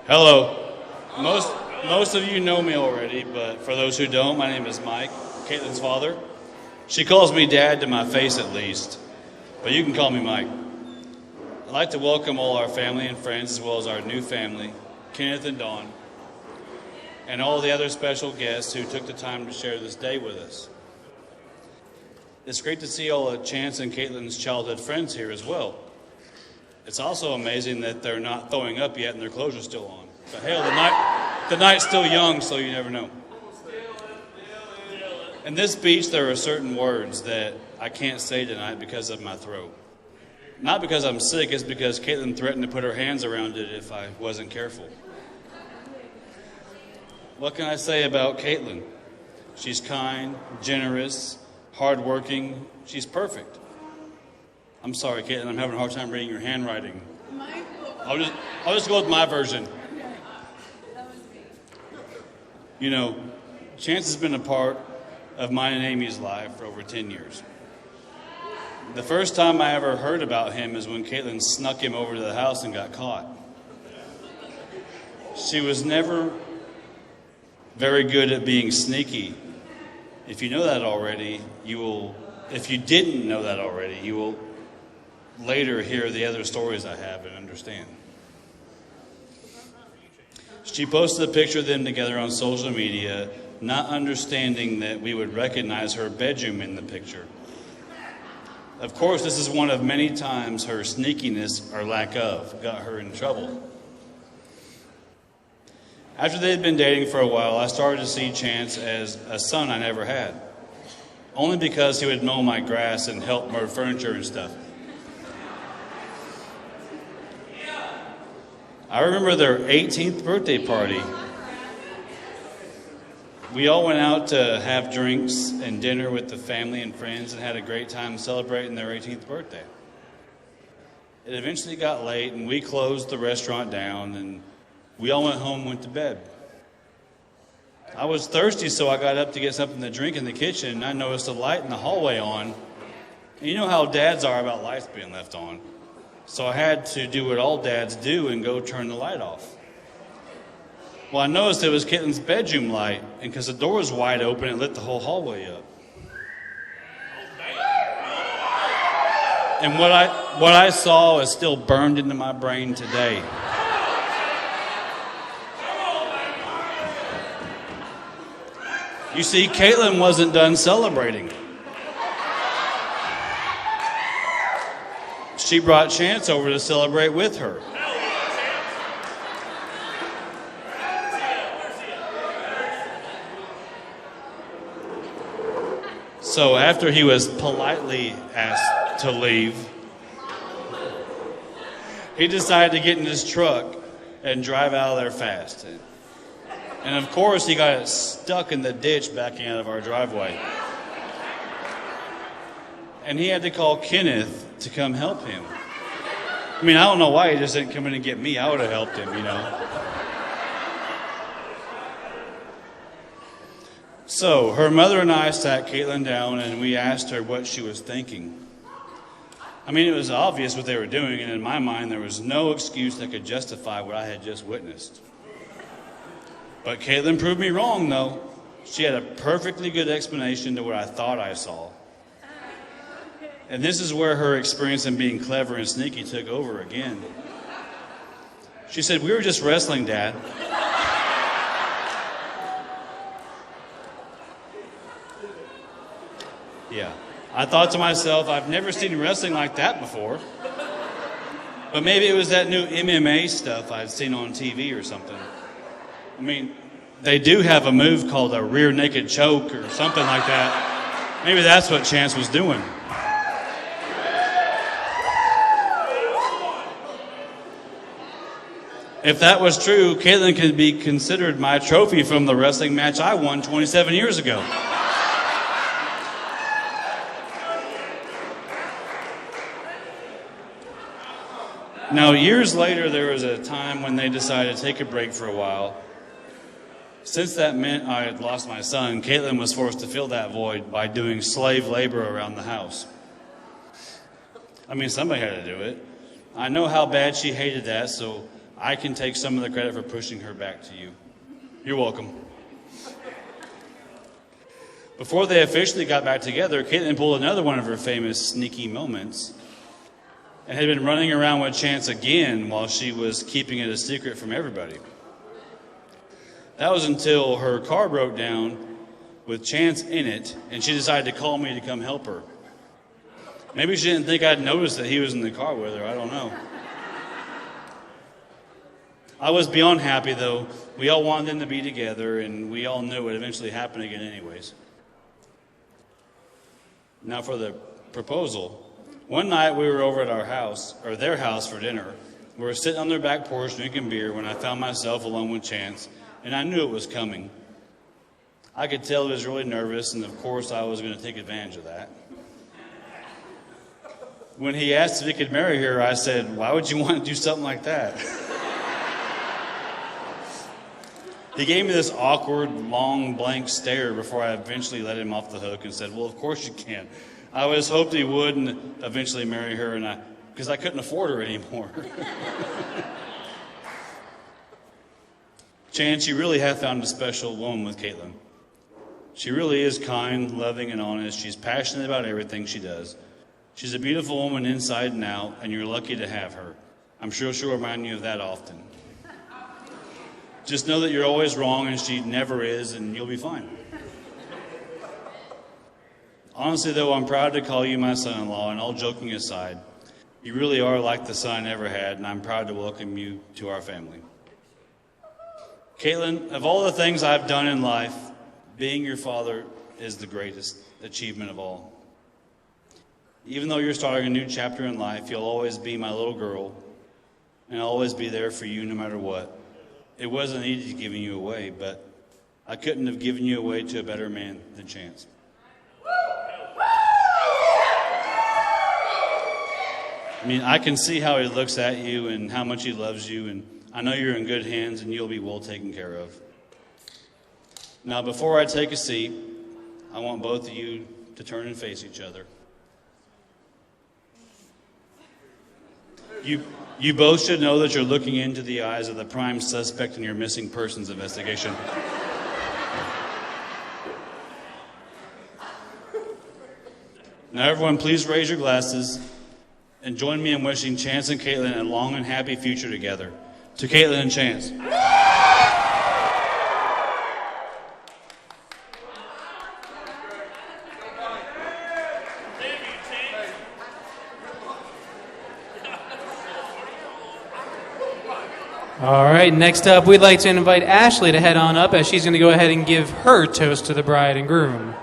Hello. Most of you know me already, but for those who don't, my name is Mike, Caitlin's father. She calls me Dad to my face at least, but you can call me Mike. I'd like to welcome all our family and friends as well as our new family, Kenneth and Dawn, and all the other special guests who took the time to share this day with us. It's great to see all of Chance and Caitlin's childhood friends here as well. It's also amazing that they're not throwing up yet and their clothes are still on. But hell, the night's still young, so you never know. In this speech, there are certain words that I can't say tonight because of my throat. Not because I'm sick, it's because Caitlin threatened to put her hands around it if I wasn't careful. What can I say about Caitlin? She's kind, generous, hardworking. She's perfect. I'm sorry, Caitlin, I'm having a hard time reading your handwriting. I'll just go with my version. You know, Chance has been a part of mine and Amy's life for over 10 years. The first time I ever heard about him is when Caitlin snuck him over to the house and got caught. She was never very good at being sneaky. If you know that already, if you didn't know that already, you will later hear the other stories I have and understand. She posted a picture of them together on social media, not understanding that we would recognize her bedroom in the picture. Of course, this is one of many times her sneakiness, or lack of, got her in trouble. After they had been dating for a while, I started to see Chance as a son I never had, only because he would mow my grass and help move furniture and stuff. I remember their 18th birthday party. We all went out to have drinks and dinner with the family and friends and had a great time celebrating their 18th birthday. It eventually got late and we closed the restaurant down and we all went home and went to bed. I was thirsty, so I got up to get something to drink in the kitchen and I noticed a light in the hallway on. And you know how dads are about lights being left on. So I had to do what all dads do and go turn the light off. Well, I noticed it was Caitlin's bedroom light, and because the door was wide open, it lit the whole hallway up. And what I saw is still burned into my brain today. You see, Caitlin wasn't done celebrating. She brought Chance over to celebrate with her. So after he was politely asked to leave, he decided to get in his truck and drive out of there fast. And of course, he got stuck in the ditch backing out of our driveway. And he had to call Kenneth to come help him. I mean, I don't know why he just didn't come in and get me. I would have helped him, you know. So, her mother and I sat Caitlin down and we asked her what she was thinking. I mean, it was obvious what they were doing, and in my mind, there was no excuse that could justify what I had just witnessed. But Caitlin proved me wrong, though. She had a perfectly good explanation to what I thought I saw. And this is where her experience in being clever and sneaky took over again. She said, "We were just wrestling, Dad." Yeah. I thought to myself, I've never seen wrestling like that before. But maybe it was that new MMA stuff I'd seen on TV or something. I mean, they do have a move called a rear naked choke or something like that. Maybe that's what Chance was doing. If that was true, Caitlin could be considered my trophy from the wrestling match I won 27 years ago. Now, years later, there was a time when they decided to take a break for a while. Since that meant I had lost my son, Caitlin was forced to fill that void by doing slave labor around the house. I mean, somebody had to do it. I know how bad she hated that, so I can take some of the credit for pushing her back to you. You're welcome. Before they officially got back together, Caitlin pulled another one of her famous sneaky moments and had been running around with Chance again while she was keeping it a secret from everybody. That was until her car broke down with Chance in it, and she decided to call me to come help her. Maybe she didn't think I'd noticed that he was in the car with her. I don't know. I was beyond happy, though. We all wanted them to be together, and we all knew it would eventually happen again anyways. Now for the proposal. One night we were over at our house, or their house, for dinner. We were sitting on their back porch drinking beer when I found myself alone with Chance, and I knew it was coming. I could tell he was really nervous, and of course I was going to take advantage of that. When he asked if he could marry her, I said, "Why would you want to do something like that?" He gave me this awkward, long, blank stare before I eventually let him off the hook and said, "Well, of course you can." I always hoped he would and eventually marry her, because I couldn't afford her anymore. Chance, you really have found a special woman with Caitlin. She really is kind, loving, and honest. She's passionate about everything she does. She's a beautiful woman inside and out, and you're lucky to have her. I'm sure she'll remind you of that often. Just know that you're always wrong, and she never is, and you'll be fine. Honestly, though, I'm proud to call you my son-in-law, and all joking aside, you really are like the son I never had, and I'm proud to welcome you to our family. Caitlin, of all the things I've done in life, being your father is the greatest achievement of all. Even though you're starting a new chapter in life, you'll always be my little girl, and I'll always be there for you no matter what. It wasn't easy giving you away, but I couldn't have given you away to a better man than Chance. I mean, I can see how he looks at you and how much he loves you, and I know you're in good hands and you'll be well taken care of. Now, before I take a seat, I want both of you to turn and face each other. You both should know that you're looking into the eyes of the prime suspect in your missing persons investigation. Now, everyone, please raise your glasses and join me in wishing Chance and Caitlin a long and happy future together. To Caitlin and Chance. All right, next up, we'd like to invite Ashley to head on up as she's going to go ahead and give her toast to the bride and groom.